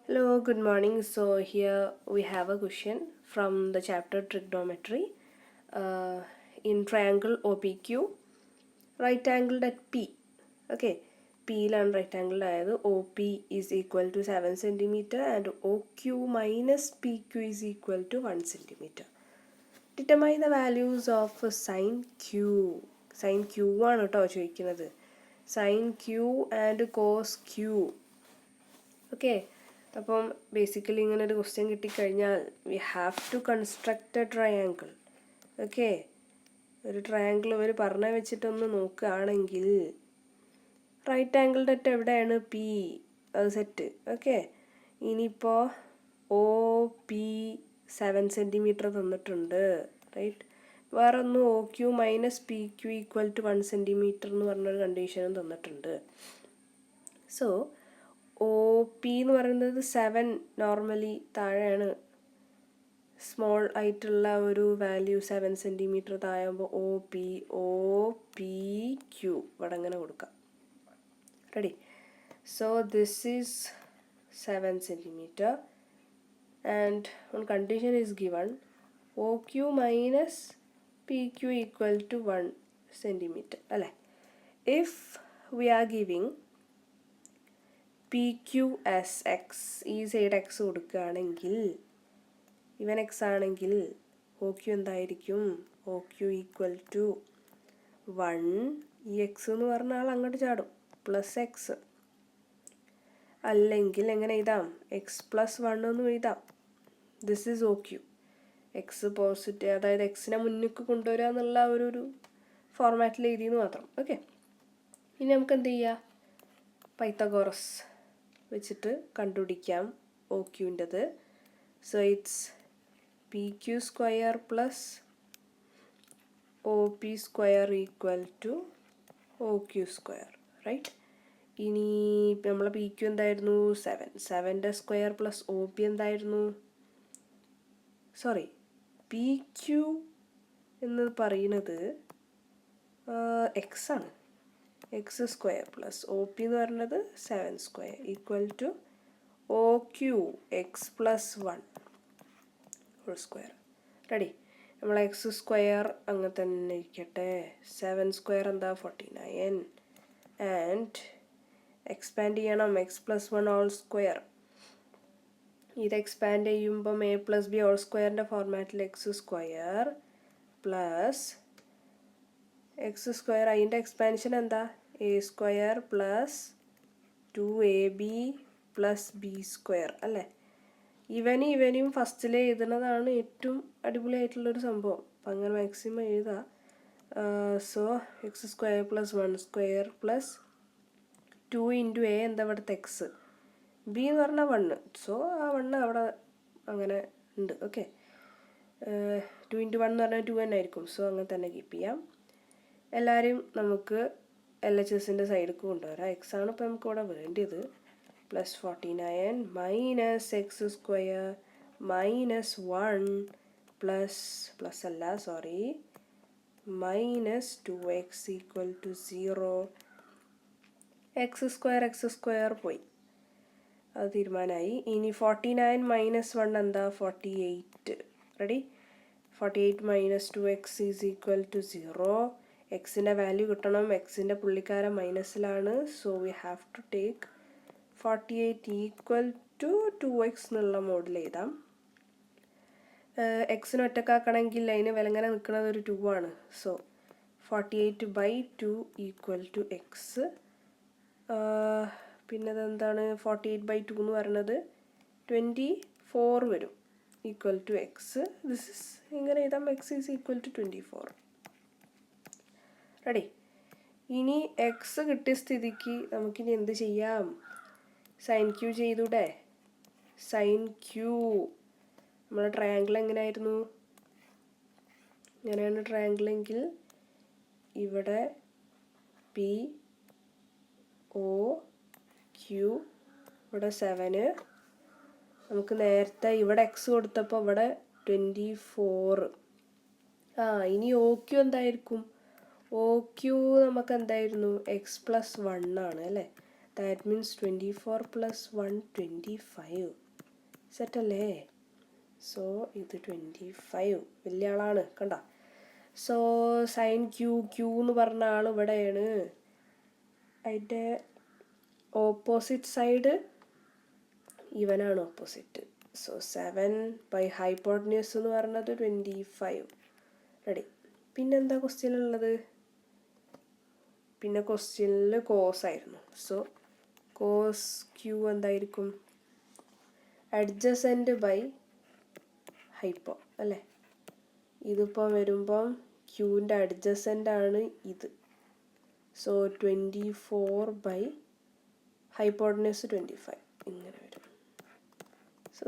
Hello, good morning. So here we have a question from the chapter trigonometry. In triangle OPQ, right angled at P. Okay, P and right angled ayadu OP is equal to 7 centimeter and OQ minus PQ is equal to 1 centimeter. Determine the values of sin Q. Sin Q ആണ് കേട്ടോ ചോദിക്കുന്നത്. Sin Q and cos Q. Okay. അപ്പം basically ഇങ്ങനെ ഒരു question കിട്ടിക്കഴിഞ്ഞാൽ we have to construct a triangle. Okay, ഒരു triangle ഇവർ പറഞ്ഞ വെച്ചിട്ടൊന്ന് നോക്കുകയാണെങ്കിൽ റൈറ്റ് ആംഗിൾ അറ്റ് എവിടെയാണ് പി, അത് സെറ്റ്. ഓക്കെ, ഇനിയിപ്പോൾ ഒ പി 7 സെൻറ്റിമീറ്റർ തന്നിട്ടുണ്ട്, റൈറ്റ്. വേറെ ഒന്ന് O Q minus P Q equal to 1 centimetre എന്ന് പറഞ്ഞൊരു കണ്ടീഷനും തന്നിട്ടുണ്ട്. സോ ഒ പി എന്ന് പറയുന്നത് 7 നോർമലി താഴെയാണ്, സ്മോൾ ആയിട്ടുള്ള ഒരു വാല്യൂ 7 സെൻറ്റിമീറ്റർ താഴെയാകുമ്പോൾ ഒ പി ക്യു ഇവിടെ അങ്ങനെ കൊടുക്കാം. Ready. So this is 7 centimetre and one condition is given O Q minus P Q equal to 1 centimetre അല്ലേ. If we are giving P Q as X, ഈ side X കൊടുക്കുകയാണെങ്കിൽ, ഇവൻ X ആണെങ്കിൽ O Q എന്തായിരിക്കും? O Q equal to 1, ഈ X എന്ന് പറഞ്ഞ ആൾ അങ്ങോട്ട് ചാടും, പ്ലസ് എക്സ്. അല്ലെങ്കിൽ എങ്ങനെ എഴുതാം? എക്സ് പ്ലസ് 1 എന്ന് എഴുതാം. This is O Q. X positive, അതായത് എക്സിനെ മുന്നിലേക്ക് കൊണ്ടുവരിക എന്നുള്ള ഒരു ഫോർമാറ്റിൽ എഴുതിയെന്ന് മാത്രം. ഓക്കെ, ഇനി നമുക്ക് എന്ത് ചെയ്യാം? പൈത്തഗോറസ് വെച്ചിട്ട് കണ്ടുപിടിക്കാം ഒ ക്യൂൻ്റെത്. So it's P Q square plus O P square equal to O Q square, right. ഇനി ഇപ്പം നമ്മളെ പി ക്യു എന്തായിരുന്നു? 7ൻ്റെ സ്ക്വയർ പ്ലസ് ഒ പി എന്തായിരുന്നു? സോറി, പി ക്യു എന്ന് പറയുന്നത് എക്സ് ആണ്. X square plus O P എന്ന് പറയുന്നത് 7 square equal to O Q X plus 1 whole square. Ready. നമ്മൾ എക്സ് സ്ക്വയർ അങ്ങനെ തന്നെ ഇരിക്കട്ടെ. 7 സ്ക്വയർ എന്താ? 49. ആൻഡ് എക്സ്പാൻഡ് ചെയ്യണം, എക്സ് പ്ലസ് 1 ഹോൾ സ്ക്വയർ. ഇത് എക്സ്പാൻഡ് ചെയ്യുമ്പം എ പ്ലസ് ബി ഹോൾ സ്ക്വയറിൻ്റെ ഫോർമാറ്റിൽ X square plus X square, അതിൻ്റെ എക്സ്പാൻഷൻ എന്താ? A square plus 2ab plus B square അല്ലേ. ഇവനും ഫസ്റ്റിൽ എഴുതുന്നതാണ് ഏറ്റവും അടിപൊളിയായിട്ടുള്ളൊരു സംഭവം. അപ്പം അങ്ങനെ മാക്സിമം എഴുതുക. So X square plus 1 square plus 2 into A എന്താ ഇവിടുത്തെ എക്സ്, ബി എന്ന് പറഞ്ഞാൽ 1. സോ ആ 1 അവിടെ അങ്ങനെ ഉണ്ട്. ഓക്കെ, 2 ഇൻറ്റു 1 എന്ന് പറഞ്ഞാൽ 2 തന്നെ ആയിരിക്കും. സോ അങ്ങനെ തന്നെ കീപ്പ് ചെയ്യാം. എല്ലാവരും നമുക്ക് എൽ എച്ച് എസിൻ്റെ സൈഡിലേക്ക് കൊണ്ടുവരാം. എക്സ് ആണ് ഇപ്പോൾ നമുക്ക് ഇവിടെ വേണ്ടിയത്. Plus 49 minus x square minus 1 plus അല്ല sorry minus 2x equal to 0. X square പോയി, അത് തീരുമാനമായി. ഇനി 49 മൈനസ് 1 എന്താ? 48. Ready. 48 minus 2x is equal to 0. എക്സിൻ്റെ വാല്യൂ കിട്ടണം, എക്സിൻ്റെ പുള്ളിക്കാരൻ മൈനസിലാണ്. So we have to take 48 equal to 2x എന്നുള്ള മോഡിൽ എഴുതാം. എക്സിന് ഒറ്റക്കാക്കണമെങ്കിൽ അതിന് വിലങ്ങനെ നിൽക്കുന്നത് ഒരു 2 ആണ്. So 48/2 equal to x. പിന്നെ അതെന്താണ്? 48/2 എന്ന് പറയുന്നത് 24 വരും, equal to x. This is ഇങ്ങനെ എഴുതാം, x is equal to 24. Ready. ഇനി എക്സ് കിട്ടിയ സ്ഥിതിക്ക് നമുക്കിനി എന്ത് ചെയ്യാം? സൈൻ ക്യൂ ചെയ്തൂടെ? സൈൻ ക്യൂ നമ്മളെ ട്രയാങ്കിൾ എങ്ങനെയായിരുന്നു? ഇങ്ങനെയാണ് ട്രയാങ്കിളെങ്കിൽ ഇവിടെ പി ഒ ക്യൂ, ഇവിടെ 7. നമുക്ക് നേരത്തെ ഇവിടെ എക്സ് കൊടുത്തപ്പോൾ ഇവിടെ 24. ഇനി ഒ ക്യൂ എന്തായിരിക്കും? ഒ ക്യൂ നമുക്ക് എന്തായിരുന്നു? എക്സ് പ്ലസ് 1 ആണ് അല്ലേ. ദാറ്റ് മീൻസ് 24 + 1 25 സെറ്റല്ലേ? സോ ഇത് 25 വലിയ ആളാണ് കണ്ട. സോ സൈൻ ക്യൂ എന്ന് പറഞ്ഞ ആൾ ഇവിടെയാണ്. അതിൻ്റെ ഓപ്പോസിറ്റ് സൈഡ് ഇവനാണ് ഓപ്പോസിറ്റ്. സോ 7 ഹൈപ്പോട്ടന്യൂസ് എന്ന് പറഞ്ഞത് 25. റെഡി. പിന്നെന്താ ക്വസ്റ്റ്യൻ ഉള്ളത്? പിന്നെ ക്വസ്റ്റ്യനിൽ കോസ് ആയിരുന്നു. സോ കോസ് ക്യൂ എന്തായിരിക്കും? അഡ്ജസൻറ്റ് ബൈ ഹൈപ്പോ അല്ലേ? ഇതിപ്പോൾ വരുമ്പം ക്യൂവിൻ്റെ അഡ്ജസൻ്റ് ആണ് ഇത്. സോ 24 ബൈ ഹൈപ്പോട്ടന്യൂസ് 25 ഇങ്ങനെ വരും.